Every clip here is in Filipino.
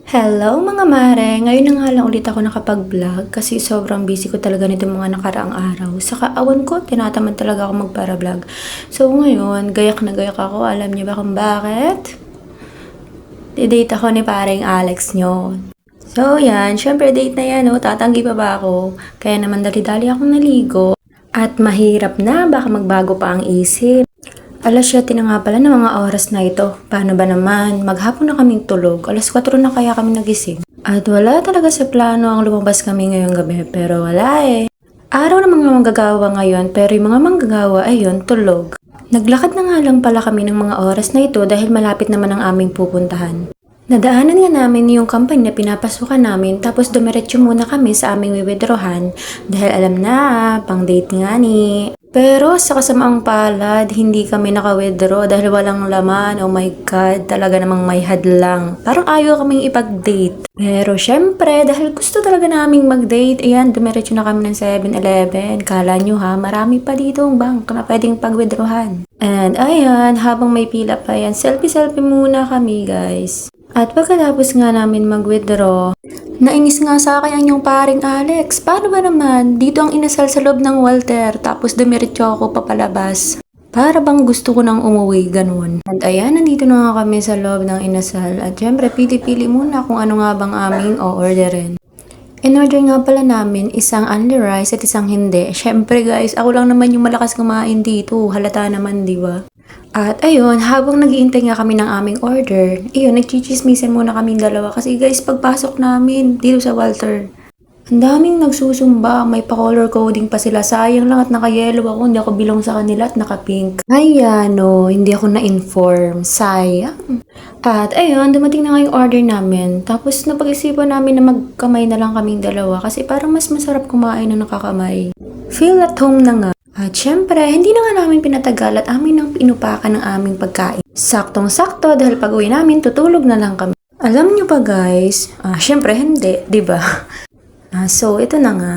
Hello mga mare! Ngayon na nga lang ulit ako nakapag-vlog kasi sobrang busy ko talaga nito mga nakaraang araw. Saka awan ko, tinatamad talaga ako magpara-vlog. So ngayon, gayak na gayak ako. Alam niyo ba kung bakit? I-date ako ni paring Alex nyo. So yan, syempre date na yan, oh. Tatanggi pa ba ako? Kaya naman dali-dali akong naligo. At mahirap na, baka magbago pa ang isip. Alas 7 na nga pala ng mga oras na ito. Paano ba naman? Maghapon na kaming tulog. Alas 4 na kaya kami nagising. At wala talaga sa plano ang lumabas kami ngayong gabi. Pero wala eh. Araw ng mga manggagawa ngayon pero yung mga manggagawa ayun tulog. Naglakad na nga lang pala kami ng mga oras na ito dahil malapit naman ang aming pupuntahan. Nadaanan nga namin yung company na pinapasukan namin tapos dumiretso muna kami sa aming withdrawhan dahil alam na, pang date nga ni. Pero sa kasamaang palad, hindi kami naka-withdraw dahil walang laman. Oh my God, talaga namang may hadlang. Parang ayaw kaming ipag-date. Pero syempre, dahil gusto talaga naming mag-date, ayan, dumiretso na kami ng 7-Eleven. Kala nyo ha, marami pa dito ang bank na pwedeng pag-withdrawhan. And ayan, habang may pila pa yan, selfie-selfie muna kami guys. At pagkatapos nga namin mag-withdraw, nainis nga sa akin ang yung paring Alex. Paano ba naman? Dito ang inasal sa loob ng Walter, tapos dumiretso ako papalabas. Para bang gusto ko nang umuwi, ganun. At ayan, nandito na nga kami sa loob ng inasal. At syempre, pili-pili muna kung ano nga bang aming o-orderin. In-order nga pala namin isang only rice at isang hindi. Syempre guys, ako lang naman yung malakas kumain dito. Halata naman, di ba? At ayun, habang naghihintay nga kami ng aming order, ayun, nagchichismisan muna kaming dalawa kasi guys, pagpasok namin dito sa Walter, ang daming nagsusumba, may pa-color coding pa sila. Sayang lang at naka-yellow ako, hindi ako bilong sa kanila at naka-pink. Ay, ano, hindi ako na-inform. Sayang. At ayun, dumating na nga yung order namin. Tapos napag-isipan namin na magkamay na lang kaming dalawa kasi parang mas masarap kumain na nakakamay. Feel at home na nga. At syempre, hindi na nga namin pinatagal at amin ang pinupakan ng aming pagkain. Saktong-sakto dahil pag uwi namin, tutulog na lang kami. Alam nyo ba guys? Syempre hindi, di ba? So, ito na nga.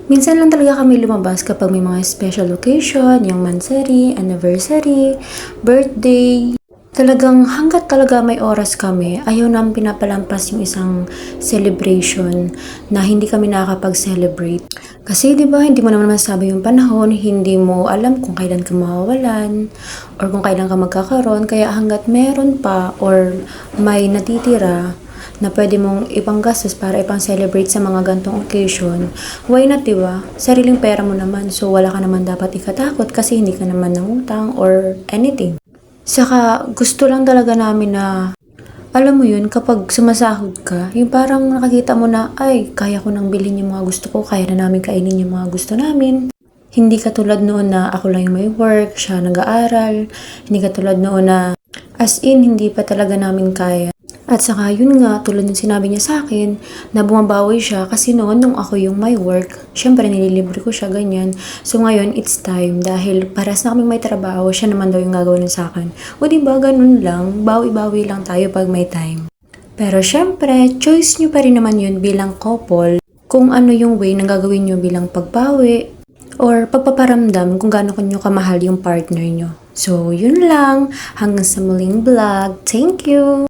Minsan lang talaga kami lumabas kapag may mga special occasion, yung mansary, anniversary, birthday. Talagang hanggat talaga may oras kami, ayaw namin pinapalampas yung isang celebration na hindi kami nakakapag-celebrate. Kasi 'di ba, hindi mo naman masabi yung panahon, hindi mo alam kung kailan ka mawawalan or kung kailan ka magkakaroon, kaya hanggat meron pa or may natitira na pwede mong ipanggastos para ipang-celebrate sa mga gantong occasion, why not, diba? Sariling pera mo naman, so wala ka naman dapat ikatakot kasi hindi ka naman nangutang or anything. Saka gusto lang talaga namin na, alam mo yun, kapag sumasahod ka, yung parang nakakita mo na, ay, kaya ko nang bilhin yung mga gusto ko, kaya na namin kainin yung mga gusto namin. Hindi katulad noon na ako lang yung may work, siya nag-aaral. Hindi katulad noon na, as in, hindi pa talaga namin kaya. At saka yun nga, tulad ng sinabi niya sa akin, na bumabawi siya kasi noon nung ako yung may work, syempre nililibre ko siya ganyan. So ngayon, it's time dahil paras na kaming may trabaho, siya naman daw yung gagawin sa akin. O diba, ganun lang, bawi-bawi lang tayo pag may time. Pero syempre, choice nyo pa rin naman yun bilang couple kung ano yung way na gagawin nyo bilang pagbawi or pagpaparamdam kung gaano kanyo kamahal yung partner nyo. So, yun lang. Hanggang sa muling vlog. Thank you!